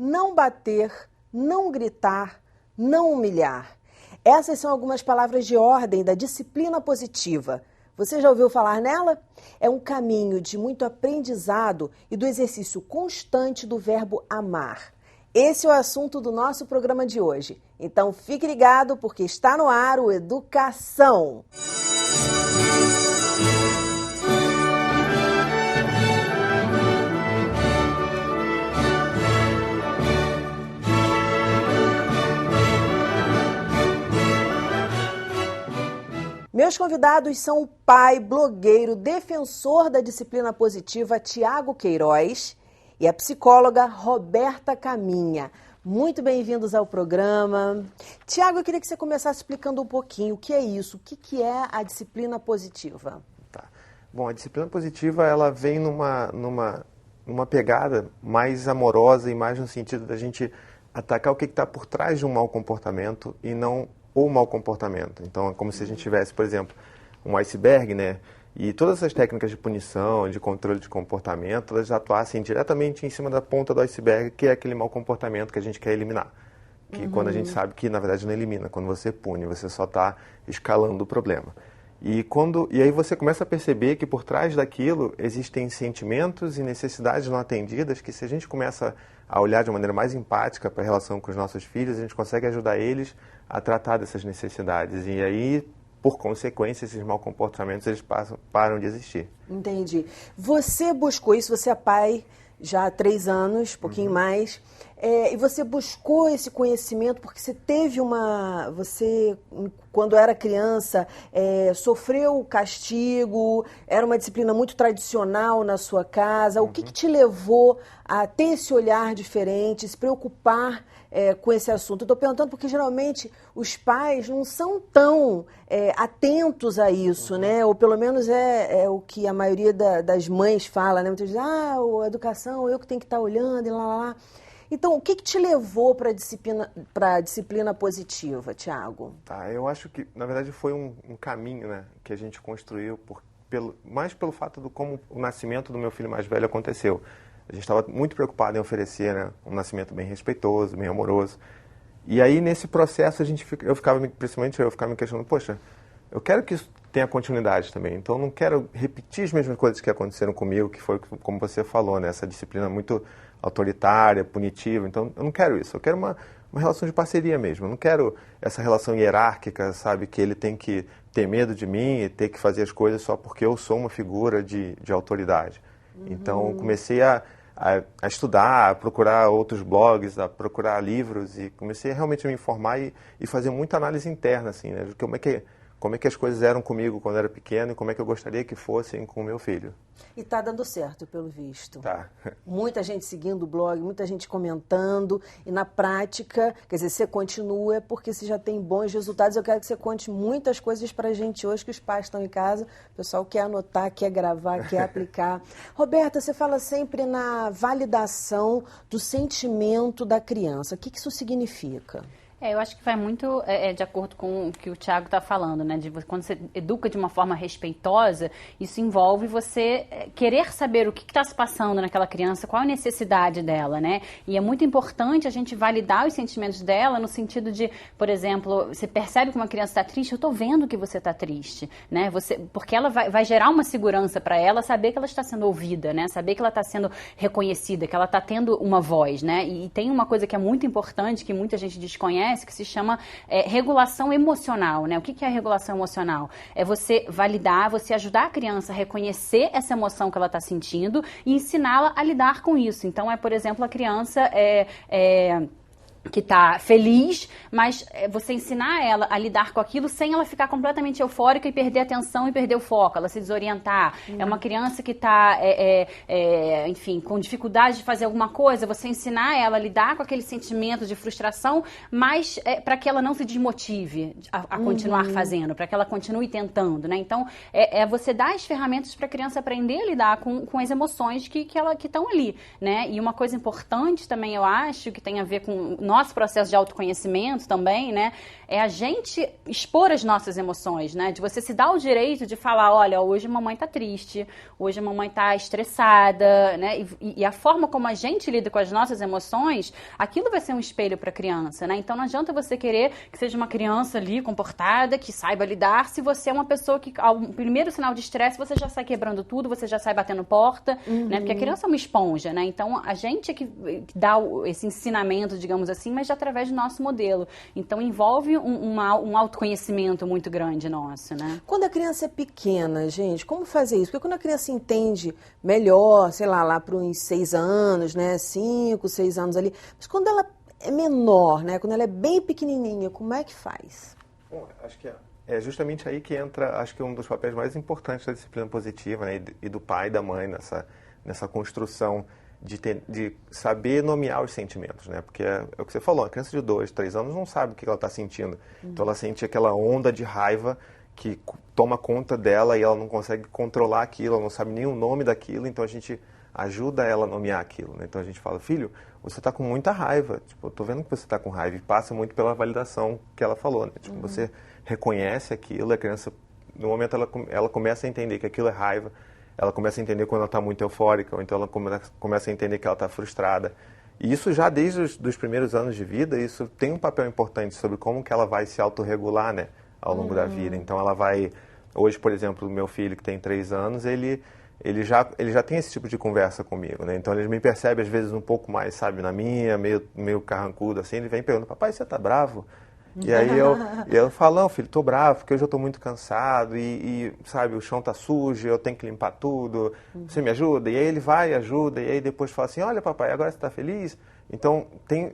não bater, não gritar, não humilhar. Essas são algumas palavras de ordem da disciplina positiva. Você já ouviu falar nela? É um caminho de muito aprendizado e do exercício constante do verbo amar. Esse é o assunto do nosso programa de hoje. Então fique ligado porque está no ar o Educação. Meus convidados são o pai, blogueiro, defensor da disciplina positiva, Tiago Queiroz, e a psicóloga Roberta Caminha. Muito bem-vindos ao programa. Tiago, eu queria que você começasse explicando um pouquinho o que é isso, o que é a disciplina positiva. Tá. Bom, a disciplina positiva, ela vem numa pegada mais amorosa e mais no sentido da gente atacar o que está por trás de um mau comportamento e não o mau comportamento. Então, é como se a gente tivesse, por exemplo, um iceberg, né? E todas essas técnicas de punição, de controle de comportamento, elas atuassem diretamente em cima da ponta do iceberg, que é aquele mau comportamento que a gente quer eliminar. Que quando a gente sabe que, na verdade, não elimina. Quando você pune, você só está escalando o problema. E aí você começa a perceber que por trás daquilo existem sentimentos e necessidades não atendidas que, se a gente começa a olhar de maneira mais empática para a relação com os nossos filhos, a gente consegue ajudar eles a tratar dessas necessidades. E aí, por consequência, esses maus comportamentos eles param de existir. Entendi. Você buscou isso, você é pai já há 3 anos, pouquinho mais, e você buscou esse conhecimento porque você teve você, quando era criança, sofreu castigo, era uma disciplina muito tradicional na sua casa. O que te levou a ter esse olhar diferente, se preocupar com esse assunto? Eu estou perguntando porque geralmente os pais não são tão atentos a isso, né? Ou pelo menos é o que a maioria das mães fala, né? Muitas vezes, a educação, eu que tenho que estar olhando e lá. Então, o que te levou para a disciplina positiva, Tiago? Tá, eu acho que, na verdade, foi um caminho, né, que a gente construiu, mais pelo fato de como o nascimento do meu filho mais velho aconteceu. A gente estava muito preocupado em oferecer, né, um nascimento bem respeitoso, bem amoroso. E aí, nesse processo, eu ficava me questionando, poxa, eu quero que isso tenha continuidade também. Então, eu não quero repetir as mesmas coisas que aconteceram comigo, que foi, como você falou, né, essa disciplina muito autoritária, punitiva. Então, eu não quero isso. Eu quero uma relação de parceria mesmo. Eu não quero essa relação hierárquica, sabe, que ele tem que ter medo de mim e ter que fazer as coisas só porque eu sou uma figura de autoridade. Então, comecei a estudar, a procurar outros blogs, a procurar livros e comecei realmente a me informar e fazer muita análise interna, assim, né, de como é que as coisas eram comigo quando eu era pequeno e como é que eu gostaria que fossem com o meu filho. E está dando certo, pelo visto. Tá. Muita gente seguindo o blog, muita gente comentando, e na prática, quer dizer, você continua porque você já tem bons resultados. Eu quero que você conte muitas coisas para a gente hoje, que os pais estão em casa, o pessoal quer anotar, quer gravar, quer aplicar. Roberta, você fala sempre na validação do sentimento da criança. O que isso significa? Eu acho que vai muito de acordo com o que o Tiago está falando, né? Quando você educa de uma forma respeitosa, isso envolve você querer saber o que está se passando naquela criança, qual a necessidade dela, né? E é muito importante a gente validar os sentimentos dela no sentido de, por exemplo, você percebe que uma criança está triste, eu estou vendo que você está triste, né? Porque ela vai gerar uma segurança para ela saber que ela está sendo ouvida, né? Saber que ela está sendo reconhecida, que ela está tendo uma voz, né? E tem uma coisa que é muito importante, que muita gente desconhece, que se chama regulação emocional, né? O que é a regulação emocional? É você validar, você ajudar a criança a reconhecer essa emoção que ela está sentindo e ensiná-la a lidar com isso. Então, por exemplo, a criança que está feliz, mas você ensinar ela a lidar com aquilo sem ela ficar completamente eufórica e perder a atenção e perder o foco, ela se desorientar. É uma criança que está, enfim, com dificuldade de fazer alguma coisa, você ensinar ela a lidar com aquele sentimento de frustração, mas para que ela não se desmotive a continuar fazendo, para que ela continue tentando, né? Então, você dar as ferramentas para a criança aprender a lidar com as emoções que estão ali, né? E uma coisa importante também, eu acho, que tem a ver com nosso processo de autoconhecimento também, né? É a gente expor as nossas emoções, né? De você se dar o direito de falar, olha, hoje a mamãe tá triste, hoje a mamãe tá estressada, né? E a forma como a gente lida com as nossas emoções, aquilo vai ser um espelho para a criança, né? Então não adianta você querer que seja uma criança ali comportada, que saiba lidar, se você é uma pessoa que ao primeiro sinal de estresse você já sai quebrando tudo, você já sai batendo porta, né? Porque a criança é uma esponja, né? Então a gente é que dá esse ensinamento, digamos assim, mas através do nosso modelo. Então envolve um autoconhecimento muito grande nosso, né? Quando a criança é pequena, gente, como fazer isso? Porque quando a criança entende melhor, sei lá para uns 6 anos, né? 5, 6 anos ali, mas quando ela é menor, né? Quando ela é bem pequenininha, como é que faz? Bom, acho que é justamente aí que entra, acho que um dos papéis mais importantes da disciplina positiva, né? E do pai e da mãe nessa construção de saber nomear os sentimentos, né? Porque é o que você falou, a criança de 2, 3 anos não sabe o que ela está sentindo. Então ela sente aquela onda de raiva que toma conta dela e ela não consegue controlar aquilo, ela não sabe nem o nome daquilo, então a gente ajuda ela a nomear aquilo, né? Então a gente fala, filho, você está com muita raiva, tipo, eu tô vendo que você está com raiva, e passa muito pela validação que ela falou, né? Tipo, você reconhece aquilo, a criança, no momento ela começa a entender que aquilo é raiva, ela começa a entender quando ela está muito eufórica, ou então ela começa a entender que ela está frustrada. E isso já desde os primeiros anos de vida, isso tem um papel importante sobre como que ela vai se autorregular, né, ao longo da vida. Então ela vai, hoje, por exemplo, o meu filho que tem 3 anos, ele já tem esse tipo de conversa comigo, né? Então ele me percebe às vezes um pouco mais, sabe, na minha, meio carrancudo assim, ele vem perguntando, papai, você tá bravo? E aí eu falo, não, filho, tô bravo, porque hoje eu tô muito cansado e sabe, o chão tá sujo, eu tenho que limpar tudo, você me ajuda? E aí ele vai e ajuda, e aí depois fala assim, olha papai, agora você tá feliz? Então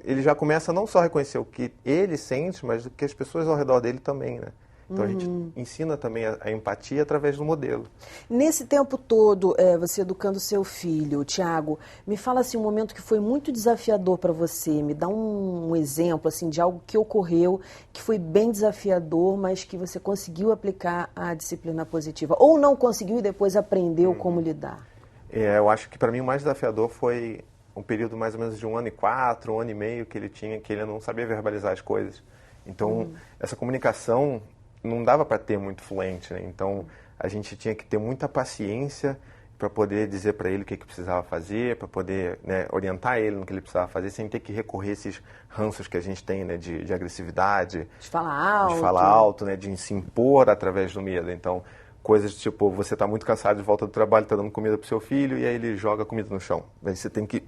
ele já começa a não só reconhecer o que ele sente, mas o que as pessoas ao redor dele também, né? Então a gente ensina também a empatia através do modelo. Nesse tempo todo, você educando seu filho, Tiago, me fala assim, um momento que foi muito desafiador para você, me dá um exemplo assim de algo que ocorreu, que foi bem desafiador, mas que você conseguiu aplicar a disciplina positiva, ou não conseguiu e depois aprendeu como lidar. Eu acho que para mim o mais desafiador foi um período mais ou menos de 1 ano e 4, 1 ano e meio que ele tinha, que ele não sabia verbalizar as coisas. Então essa comunicação não dava para ter muito fluente, né? Então a gente tinha que ter muita paciência para poder dizer para ele o que precisava fazer, para poder, né, orientar ele no que ele precisava fazer, sem ter que recorrer a esses ranços que a gente tem, né, de agressividade, de falar alto, né, de se impor através do medo. Então coisas tipo, você está muito cansado de volta do trabalho, está dando comida para o seu filho e aí ele joga a comida no chão. Aí você tem que,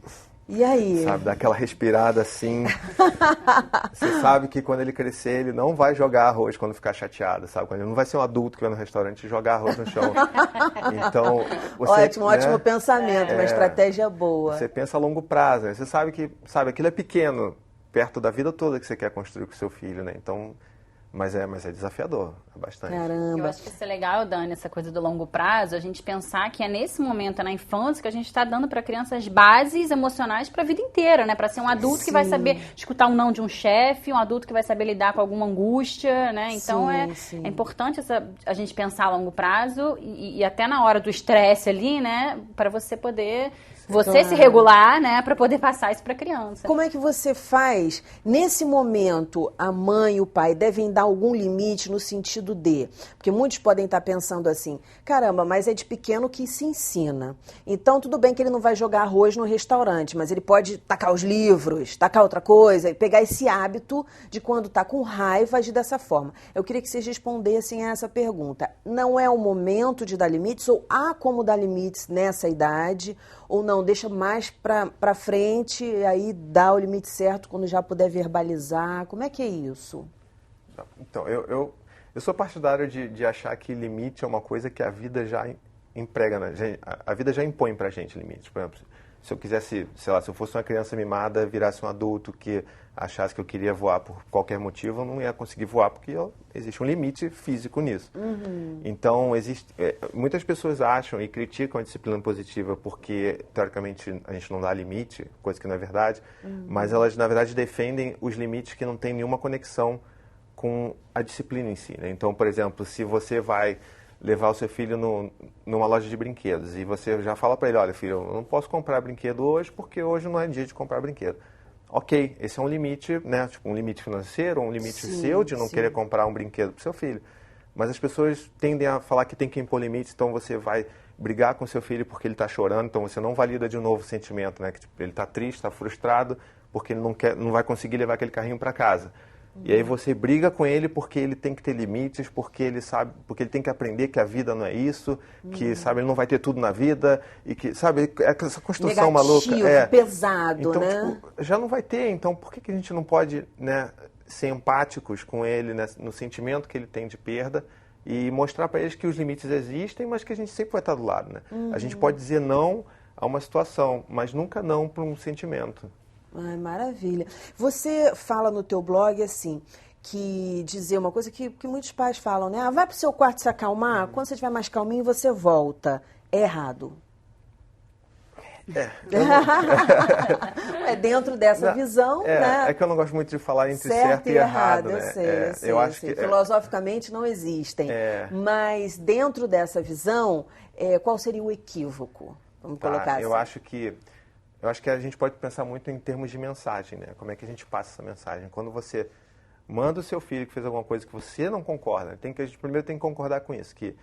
e aí? sabe, dar aquela respirada assim. Você sabe que quando ele crescer, ele não vai jogar arroz quando ficar chateado, sabe? Ele não vai ser um adulto que vai no restaurante e jogar arroz no chão. Então, ótimo pensamento, uma estratégia boa. Você pensa a longo prazo, né? Você sabe que, aquilo é pequeno, perto da vida toda que você quer construir com o seu filho, né? Então, mas é desafiador, bastante. Caramba. Eu acho que isso é legal, Dani, essa coisa do longo prazo, a gente pensar que é nesse momento, na infância, que a gente está dando para crianças bases emocionais para a vida inteira, né? Para ser um adulto que vai saber escutar um não de um chefe, um adulto que vai saber lidar com alguma angústia, né? Então é importante a gente pensar a longo prazo e até na hora do estresse ali, né? Para você poder se regular, né, para poder passar isso para a criança. Como é que você faz? Nesse momento, a mãe e o pai devem dar algum limite no sentido de... Porque muitos podem estar pensando assim, caramba, mas é de pequeno que se ensina. Então, tudo bem que ele não vai jogar arroz no restaurante, mas ele pode tacar os livros, tacar outra coisa, e pegar esse hábito de quando está com raiva, agir dessa forma. Eu queria que vocês respondessem a essa pergunta. Não é o momento de dar limites, ou há como dar limites nessa idade, ou não, deixa mais para frente e aí dá o limite certo quando já puder verbalizar? Como é que é isso? Então, eu sou partidário de achar que limite é uma coisa que a vida já emprega, né? A vida já impõe pra gente limites. Por exemplo, se eu quisesse, sei lá, se eu fosse uma criança mimada, virasse um adulto que achasse que eu queria voar por qualquer motivo, eu não ia conseguir voar porque existe um limite físico nisso. Então, muitas pessoas acham e criticam a disciplina positiva porque, teoricamente, a gente não dá limite, coisa que não é verdade, mas elas, na verdade, defendem os limites que não têm nenhuma conexão com a disciplina em si, né? Então, por exemplo, se você vai levar o seu filho numa loja de brinquedos e você já fala para ele, olha, filho, eu não posso comprar brinquedo hoje porque hoje não é dia de comprar brinquedo. ok, esse é um limite, né? Tipo, um limite financeiro, um limite seu de não querer comprar um brinquedo para o seu filho. Mas as pessoas tendem a falar que tem que impor limites, então você vai brigar com seu filho porque ele está chorando, então você não valida de novo o sentimento, né? Que tipo, ele está triste, está frustrado, porque ele não vai conseguir levar aquele carrinho para casa. E aí você briga com ele porque ele tem que ter limites, porque ele tem que aprender que a vida não é isso, que, sabe, ele não vai ter tudo na vida, e que, sabe, essa construção negativo, maluca. Pesado, então, né? Tipo, já não vai ter, então por que a gente não pode, né, ser empáticos com ele, né, no sentimento que ele tem de perda e mostrar para eles que os limites existem, mas que a gente sempre vai estar do lado, né? A gente pode dizer não a uma situação, mas nunca não para um sentimento. Ai, maravilha. Você fala no teu blog, assim, que dizer uma coisa que muitos pais falam, né? Vai pro seu quarto se acalmar, quando você estiver mais calminho, você volta. É errado. É dentro dessa visão, né? É que eu não gosto muito de falar entre certo e errado, né? Eu sei. Acho que filosoficamente não existem. Mas dentro dessa visão, qual seria o equívoco? Vamos colocar assim. Eu acho que a gente pode pensar muito em termos de mensagem, né? Como é que a gente passa essa mensagem? Quando você manda o seu filho que fez alguma coisa que você não concorda, a gente primeiro tem que concordar com isso, que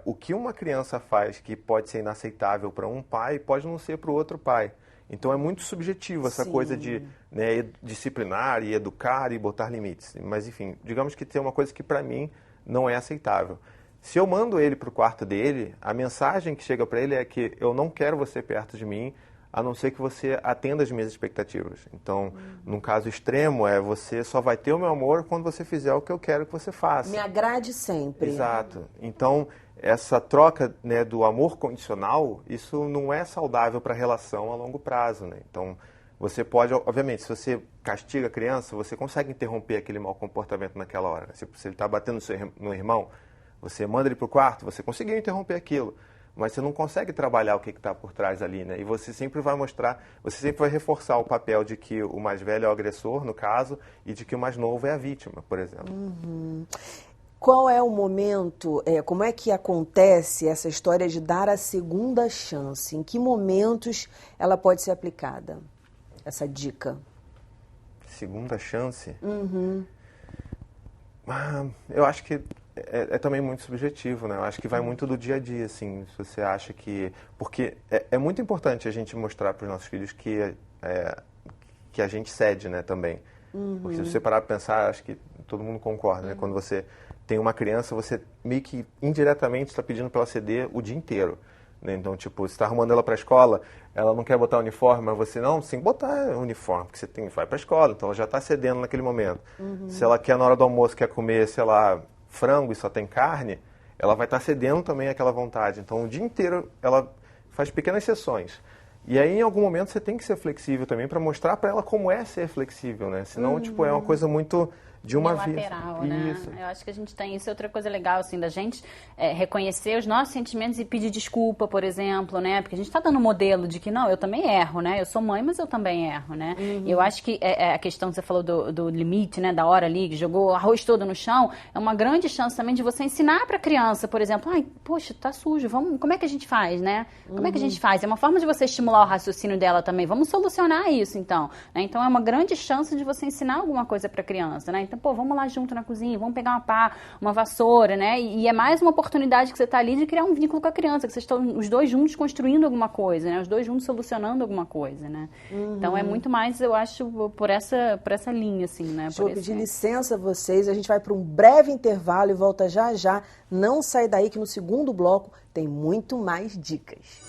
o que uma criança faz que pode ser inaceitável para um pai, pode não ser para o outro pai. Então é muito subjetivo essa coisa de, né, disciplinar e educar e botar limites. Mas enfim, digamos que tem uma coisa que para mim não é aceitável. Se eu mando ele para o quarto dele, a mensagem que chega para ele é que eu não quero você perto de mim, a não ser que você atenda as minhas expectativas. Então, num caso extremo, você só vai ter o meu amor quando você fizer o que eu quero que você faça. Me agrade sempre. Exato. Então, essa troca, né, do amor condicional, isso não é saudável para a relação a longo prazo, né? Então, você pode, obviamente, se você castiga a criança, você consegue interromper aquele mau comportamento naquela hora. Se ele está batendo no irmão, você manda ele para o quarto, você conseguiu interromper aquilo. Mas você não consegue trabalhar o que está por trás ali, né? E você sempre vai você sempre vai reforçar o papel de que o mais velho é o agressor, no caso, e de que o mais novo é a vítima, por exemplo. Qual é o momento, como é que acontece essa história de dar a segunda chance? Em que momentos ela pode ser aplicada, essa dica? Segunda chance? Eu acho que é também muito subjetivo, né? Eu acho que vai muito do dia a dia, assim, se você acha que... Porque é muito importante a gente mostrar para os nossos filhos que a gente cede, né, também. Porque se você parar para pensar, acho que todo mundo concorda, né? Quando você tem uma criança, você meio que indiretamente está pedindo para ela ceder o dia inteiro. Né? Então, tipo, você está arrumando ela para a escola, ela não quer botar uniforme, mas você não, tem que botar uniforme, porque você vai para a escola, então ela já está cedendo naquele momento. Se ela quer, na hora do almoço, quer comer, sei lá, frango e só tem carne, ela vai estar cedendo também àquela vontade. Então, o dia inteiro ela faz pequenas sessões. E aí, em algum momento, você tem que ser flexível também para mostrar para ela como é ser flexível, né? Senão, tipo, é uma coisa muito de uma vez. Lateral, né? Isso. Eu acho que a gente tem isso. Outra coisa legal, assim, da gente reconhecer os nossos sentimentos e pedir desculpa, por exemplo, né? Porque a gente está dando um modelo de que, não, eu também erro, né? Eu sou mãe, mas eu também erro, né? E eu acho que a questão que você falou do limite, né? Da hora ali, que jogou o arroz todo no chão, é uma grande chance também de você ensinar para a criança, por exemplo, ai, poxa, tá sujo, como é que a gente faz, né? Como é que a gente faz? É uma forma de você estimular o raciocínio dela também. Vamos solucionar isso, então. Né? Então, é uma grande chance de você ensinar alguma coisa para a criança, né? Então, pô, vamos lá junto na cozinha, vamos pegar uma pá, uma vassoura, né? E é mais uma oportunidade que você está ali de criar um vínculo com a criança, que vocês estão os dois juntos construindo alguma coisa, né? Os dois juntos solucionando alguma coisa, né? Então, é muito mais, eu acho, por essa linha, assim, né? Deixa eu pedir licença a vocês, a gente vai para um breve intervalo e volta já já. Não sai daí que no segundo bloco tem muito mais dicas.